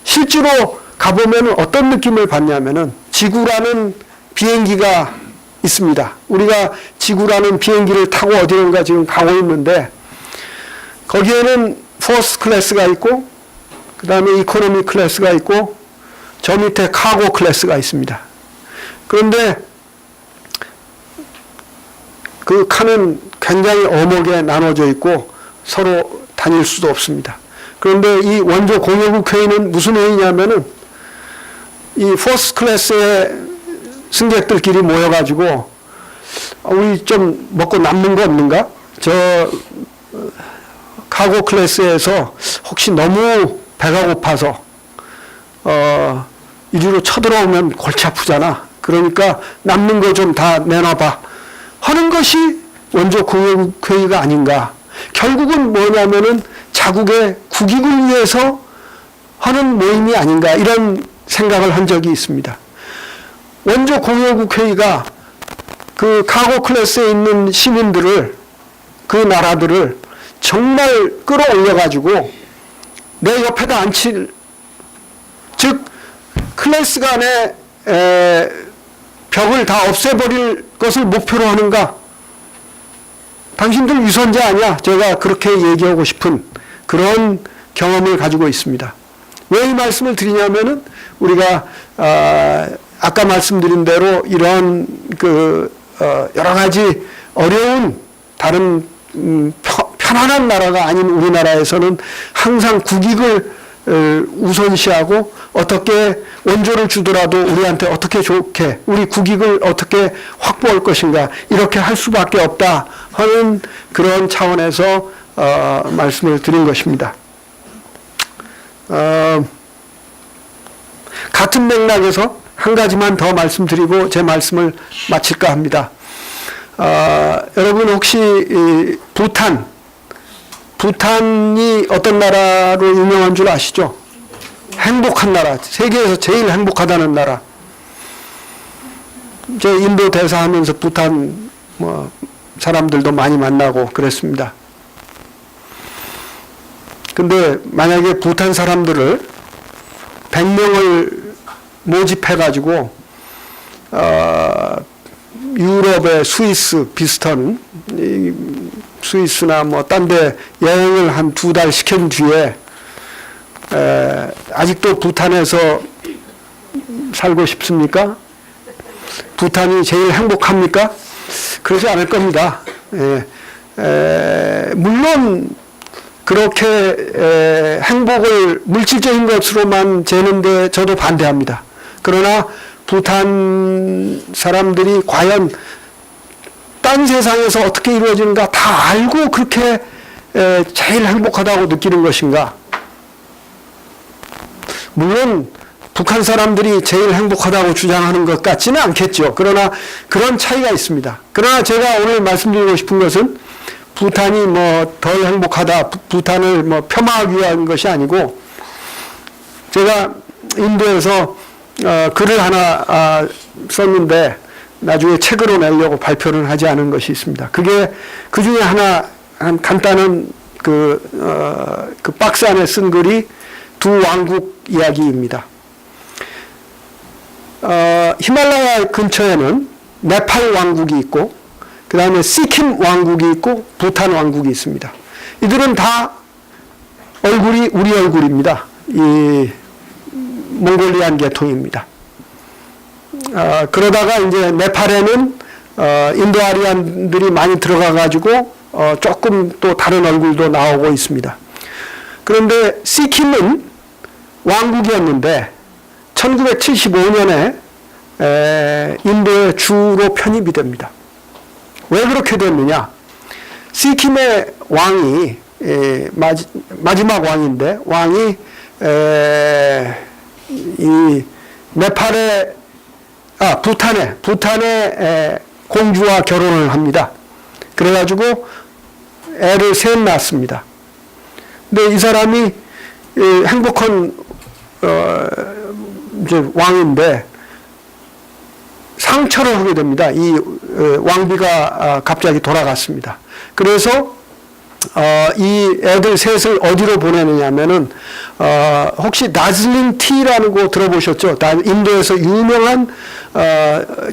실제로 가보면 어떤 느낌을 받냐면은 지구라는 비행기가 있습니다. 우리가 지구라는 비행기를 타고 어디론가 지금 가고 있는데 거기에는 퍼스트 클래스가 있고 그 다음에 이코노미 클래스가 있고 저 밑에 카고 클래스가 있습니다. 그런데 그 칸은 굉장히 어목에 나눠져 있고 서로 다닐 수도 없습니다. 그런데 이 원조 공여국 회의는 무슨 회의냐면은 이 퍼스트 클래스의 승객들끼리 모여가지고 우리 좀 먹고 남는 거 없는가? 저 카고 클래스에서 혹시 너무 배가 고파서 이리로 쳐들어오면 골치 아프잖아. 그러니까 남는 거 좀 다 내놔봐 하는 것이 원조 공여국 회의가 아닌가. 결국은 뭐냐면은 자국의 국익을 위해서 하는 모임이 아닌가 이런 생각을 한 적이 있습니다. 원조 공화국회의가 그 카고 클래스에 있는 시민들을, 그 나라들을 정말 끌어올려가지고 내 옆에다 앉힐, 즉 클래스 간의 벽을 다 없애버릴 것을 목표로 하는가? 당신들 위선자 아니야? 제가 그렇게 얘기하고 싶은 그런 경험을 가지고 있습니다. 왜 이 말씀을 드리냐면은 우리가 아까 말씀드린 대로 이런 여러 가지 어려운 다른 편안한 나라가 아닌 우리나라에서는 항상 국익을 우선시하고 어떻게 원조를 주더라도 우리한테 어떻게 좋게 우리 국익을 어떻게 확보할 것인가 이렇게 할 수밖에 없다 하는 그런 차원에서 말씀을 드린 것입니다. 같은 맥락에서 한 가지만 더 말씀드리고 제 말씀을 마칠까 합니다. 여러분 혹시 부탄이 어떤 나라로 유명한 줄 아시죠? 행복한 나라, 세계에서 제일 행복하다는 나라. 제 인도 대사하면서 부탄 사람들도 많이 만나고 그랬습니다. 근데 만약에 부탄 사람들을 100명을 모집해가지고 유럽의 스위스 비슷한 스위스나 딴 데 여행을 한 2달 시킨 뒤에 아직도 부탄에서 살고 싶습니까? 부탄이 제일 행복합니까? 그러지 않을 겁니다. 물론 그렇게 행복을 물질적인 것으로만 재는데 저도 반대합니다. 그러나 부탄 사람들이 과연 딴 세상에서 어떻게 이루어지는가 다 알고 그렇게 제일 행복하다고 느끼는 것인가? 물론 북한 사람들이 제일 행복하다고 주장하는 것 같지는 않겠죠. 그러나 그런 차이가 있습니다. 그러나 제가 오늘 말씀드리고 싶은 것은 부탄이 덜 행복하다, 부탄을 폄하하기 위한 것이 아니고, 제가 인도에서 글을 하나 썼는데 나중에 책으로 내려고 발표를 하지 않은 것이 있습니다. 그게 그 중에 하나 한 간단한 그 박스 안에 쓴 글이 두 왕국 이야기입니다. 히말라야 근처에는 네팔 왕국이 있고 그 다음에 시킴 왕국이 있고 부탄 왕국이 있습니다. 이들은 다 얼굴이 우리 얼굴입니다. 이 몽골리안 계통입니다. 그러다가 이제 네팔에는 인도 아리안들이 많이 들어가 가지고 조금 또 다른 얼굴도 나오고 있습니다. 그런데 시킴은 왕국이었는데 1975년에 인도의 주로 편입이 됩니다. 왜 그렇게 됐느냐? 시킴의 왕이 마지막 왕인데 왕이 이 네팔의 부탄의 공주와 결혼을 합니다. 그래가지고 애를 셋 낳습니다. 근데 이 사람이 행복한 이제 왕인데 상처를 하게 됩니다. 이 왕비가 갑자기 돌아갔습니다. 그래서 이 애들 셋을 어디로 보내느냐면은 혹시 다즐링 티라는 거 들어보셨죠? 인도에서 유명한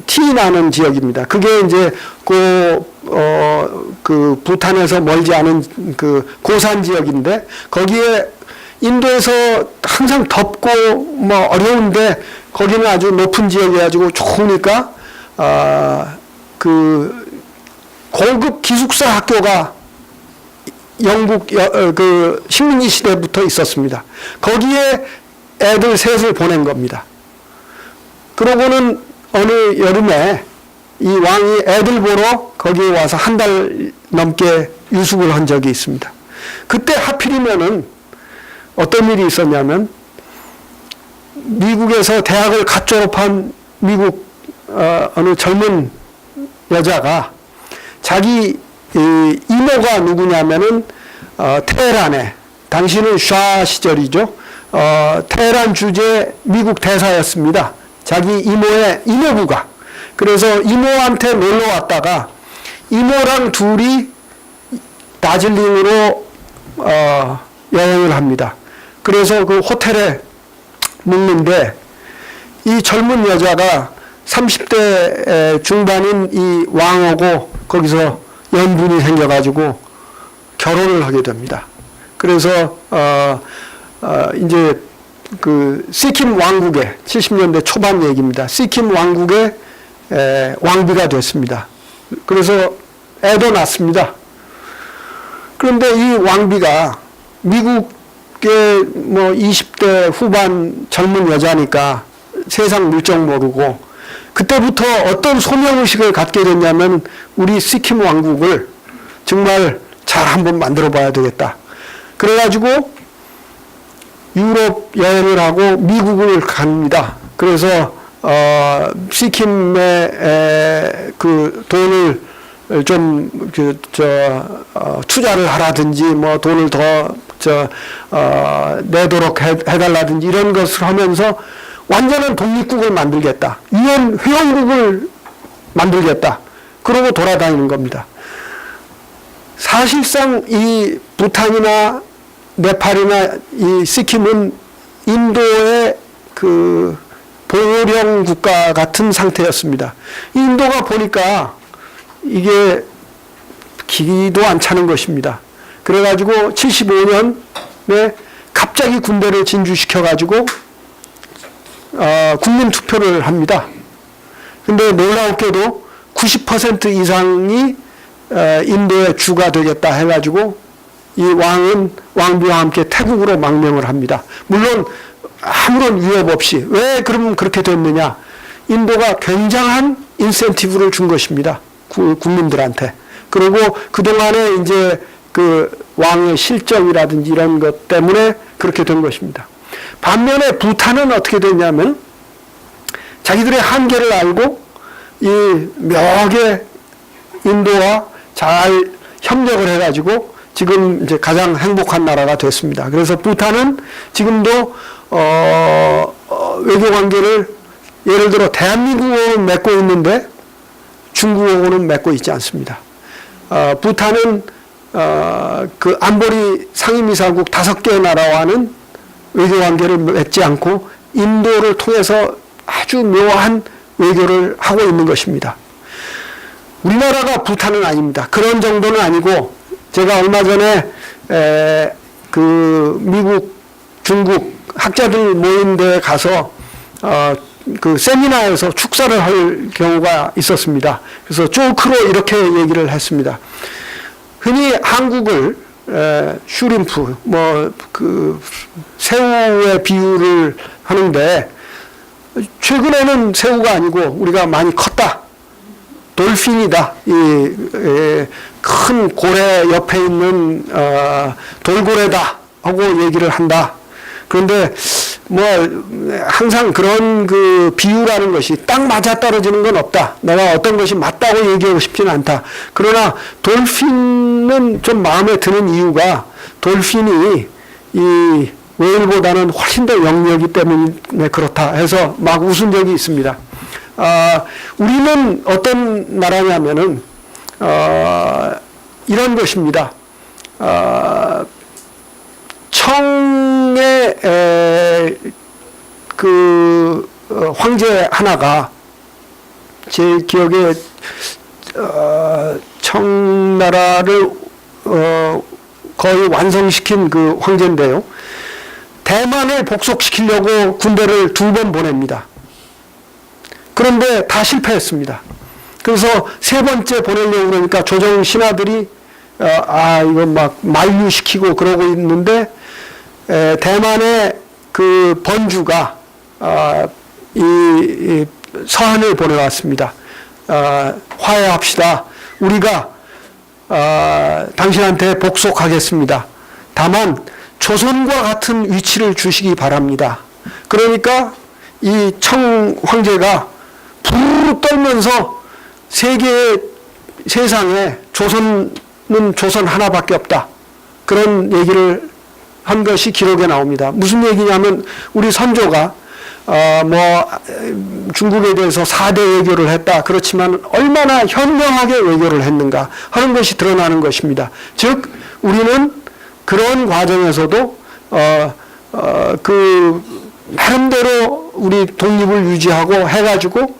티 나는 지역입니다. 그게 이제 그 부탄에서 멀지 않은 그 고산 지역인데 거기에 인도에서 항상 덥고 어려운데 거기는 아주 높은 지역이어가지고 좋으니까 그 고급 기숙사 학교가 영국 그 식민지 시대부터 있었습니다. 거기에 애들 셋을 보낸 겁니다. 그러고는 어느 여름에 이 왕이 애들 보러 거기에 와서 한 달 넘게 유숙을 한 적이 있습니다. 그때 하필이면은 어떤 일이 있었냐면 미국에서 대학을 갓 졸업한 미국 어느 젊은 여자가 자기 이모가 누구냐면은 테헤란에 당시는 샤 시절이죠. 테헤란 주재 미국 대사였습니다. 자기 이모의 이모부가. 그래서 이모한테 놀러 왔다가 이모랑 둘이 다즐링으로 여행을 합니다. 그래서 그 호텔에 묵는데 이 젊은 여자가 30대 중반인 이 왕하고 거기서 연분이 생겨가지고 결혼을 하게 됩니다. 그래서 이제 그 시킴 왕국의 70년대 초반 얘기입니다. 시킴 왕국의 왕비가 됐습니다. 그래서 애도 낳습니다. 그런데 이 왕비가 미국의 뭐 20대 후반 젊은 여자니까 세상 물정 모르고 그때부터 어떤 소명의식을 갖게 됐냐면 우리 시킴 왕국을 정말 잘 한번 만들어 봐야 되겠다. 그래가지고 유럽 여행을 하고 미국을 갑니다. 그래서 시킴의 그 돈을 좀 투자를 하라든지 뭐 돈을 더 내도록 해달라든지 이런 것을 하면서 완전한 독립국을 만들겠다. 유엔 회원국을 만들겠다. 그러고 돌아다니는 겁니다. 사실상 이 부탄이나 네팔이나 이 시킴은 인도의 그 보령 국가 같은 상태였습니다. 인도가 보니까 이게 기도 안 차는 것입니다. 그래가지고 75년에 갑자기 군대를 진주시켜가지고 국민 투표를 합니다. 근데 놀라웠게도 90% 이상이 인도의 주가 되겠다 해가지고 이 왕비와 함께 태국으로 망명을 합니다. 물론 아무런 위협 없이. 왜 그럼 그렇게 됐느냐? 인도가 굉장한 인센티브를 준 것입니다. 국민들한테. 그리고 그동안에 이제 그 왕의 실적이라든지 이런 것 때문에 그렇게 된 것입니다. 반면에 부탄은 어떻게 됐냐면 자기들의 한계를 알고 이 묘하게 인도와 잘 협력을 해가지고 지금 이제 가장 행복한 나라가 됐습니다. 그래서 부탄은 지금도 외교 관계를 예를 들어 대한민국하고는 맺고 있는데 중국하고는 맺고 있지 않습니다. 부탄은 그 안보리 상임이사국 5개 나라와는 외교 관계를 맺지 않고 인도를 통해서 아주 묘한 외교를 하고 있는 것입니다. 우리나라가 부탄은 아닙니다. 그런 정도는 아니고 제가 얼마 전에 그 미국, 중국 학자들 모인 데 가서 그 세미나에서 축사를 할 경우가 있었습니다. 그래서 조크로 이렇게 얘기를 했습니다. 흔히 한국을 슈림프, 뭐 그 새우의 비유를 하는데 최근에는 새우가 아니고 우리가 많이 컸다. 돌핀이다. 큰 고래 옆에 있는 돌고래다 하고 얘기를 한다. 그런데 뭐 항상 그런 그 비유라는 것이 딱 맞아 떨어지는 건 없다. 내가 어떤 것이 맞다고 얘기하고 싶지는 않다. 그러나 돌핀은 좀 마음에 드는 이유가 돌핀이 이 웨일보다는 훨씬 더 영리하기 때문에 그렇다 해서 막 웃은 적이 있습니다. 우리는 어떤 나라냐면은 이런 것입니다. 청의 그 황제 하나가 제 기억에 청나라를 거의 완성시킨 그 황제인데요. 대만을 복속시키려고 군대를 2번 보냅니다. 그런데 다 실패했습니다. 그래서 3번째 보내려고 그러니까 조정 신하들이 이거 막 만류시키고 그러고 있는데 대만의 그 번주가 이 서한을 보내왔습니다. 화해합시다. 우리가 당신한테 복속하겠습니다. 다만 조선과 같은 위치를 주시기 바랍니다. 그러니까 이 청 황제가 부르르 떨면서 세상에 조선은 조선 하나밖에 없다. 그런 얘기를 한 것이 기록에 나옵니다. 무슨 얘기냐면 우리 선조가 중국에 대해서 4대 외교를 했다. 그렇지만 얼마나 현명하게 외교를 했는가 하는 것이 드러나는 것입니다. 즉 우리는 그런 과정에서도 나름대로 우리 독립을 유지하고 해가지고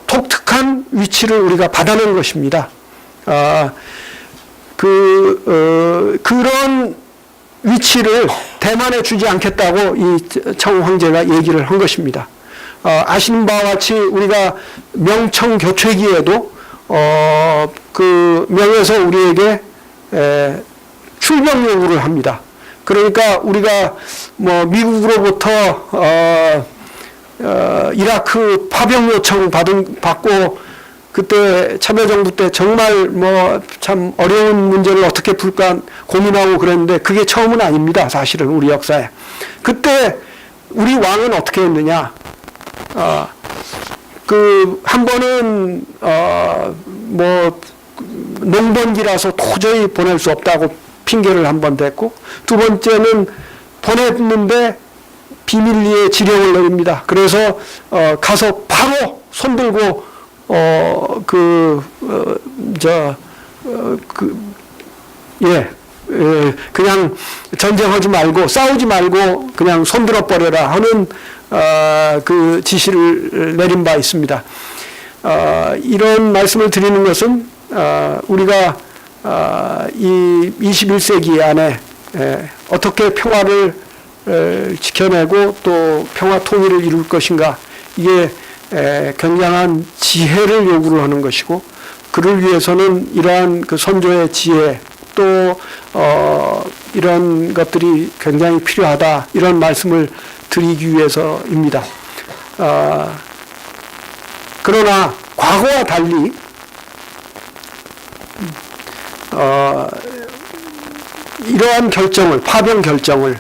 독특한 위치를 우리가 받아낸 것입니다. 그런 위치를 대만에 주지 않겠다고 이 청 황제가 얘기를 한 것입니다. 아시는 바와 같이 우리가 명청 교체기에도 그 명에서 우리에게 출병 요구를 합니다. 그러니까 우리가 미국으로부터 이라크 파병 요청 받고 그때 참여정부 때 정말 참 어려운 문제를 어떻게 풀까 고민하고 그랬는데 그게 처음은 아닙니다. 사실은 우리 역사에. 그때 우리 왕은 어떻게 했느냐? 한 번은 농번기라서 도저히 보낼 수 없다고 핑계를 한 번 댔고, 두 번째는 보냈는데 비밀리에 지령을 내립니다. 그래서 가서 바로 손들고 그냥 전쟁하지 말고 싸우지 말고 그냥 손들어 버려라 하는 그 지시를 내린 바 있습니다. 이런 말씀을 드리는 것은 우리가 이 21세기 안에 어떻게 평화를 지켜내고 또 평화 통일을 이룰 것인가, 이게 굉장한 지혜를 요구를 하는 것이고, 그를 위해서는 이러한 그 선조의 지혜 또 이런 것들이 굉장히 필요하다, 이런 말씀을 드리기 위해서입니다. 그러나 과거와 달리 이러한 결정을, 파병 결정을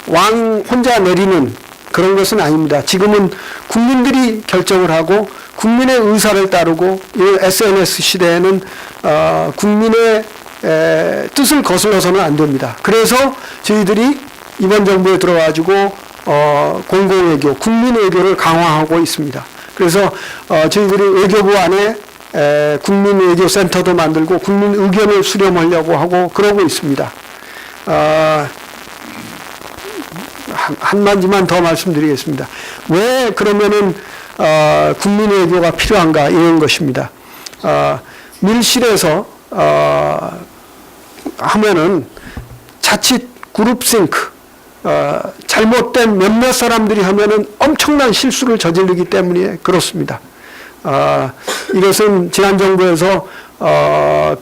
왕 혼자 내리는 그런 것은 아닙니다. 지금은 국민들이 결정을 하고 국민의 의사를 따르고, 이 SNS 시대에는 국민의 뜻을 거슬러서는 안 됩니다. 그래서 저희들이 이번 정부에 들어가지고 공공외교, 국민외교를 강화하고 있습니다. 그래서 저희들이 외교부 안에 국민외교센터도 만들고 국민 의견을 수렴하려고 하고 그러고 있습니다. 한 마디만 더 말씀드리겠습니다. 왜 그러면은 국민외교가 필요한가, 이런 것입니다. 밀실에서 하면은 자칫 그룹싱크, 잘못된 몇몇 사람들이 하면은 엄청난 실수를 저지르기 때문에 그렇습니다. 이것은 지난 정부에서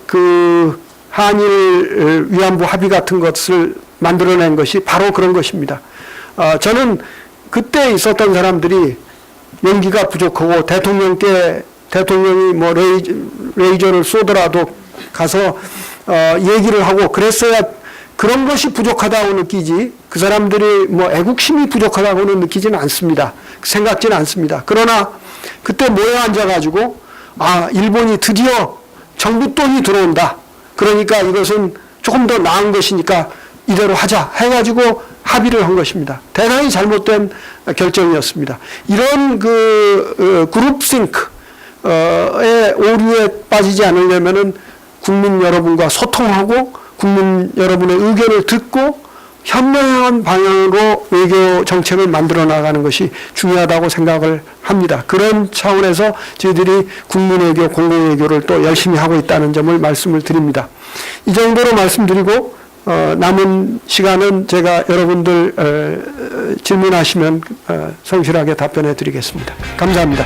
그 한일 위안부 합의 같은 것을 만들어낸 것이 바로 그런 것입니다. 저는 그때 있었던 사람들이 연기가 부족하고 대통령이 레이저를 쏘더라도 가서 얘기를 하고 그랬어야, 그런 것이 부족하다고 느끼지, 그 사람들이 애국심이 부족하다고는 느끼지는 않습니다. 생각지는 않습니다. 그러나 그때 모여 앉아가지고 일본이 드디어 정부 돈이 들어온다, 그러니까 이것은 조금 더 나은 것이니까 이대로 하자 해가지고 합의를 한 것입니다. 대단히 잘못된 결정이었습니다. 이런 그룹싱크의 오류에 빠지지 않으려면은 국민 여러분과 소통하고 국민 여러분의 의견을 듣고 현명한 방향으로 외교 정책을 만들어 나가는 것이 중요하다고 생각을 합니다. 그런 차원에서 저희들이 국민외교, 공공외교를 또 열심히 하고 있다는 점을 말씀을 드립니다. 이 정도로 말씀드리고 남은 시간은 제가 여러분들 질문하시면 성실하게 답변해 드리겠습니다. 감사합니다.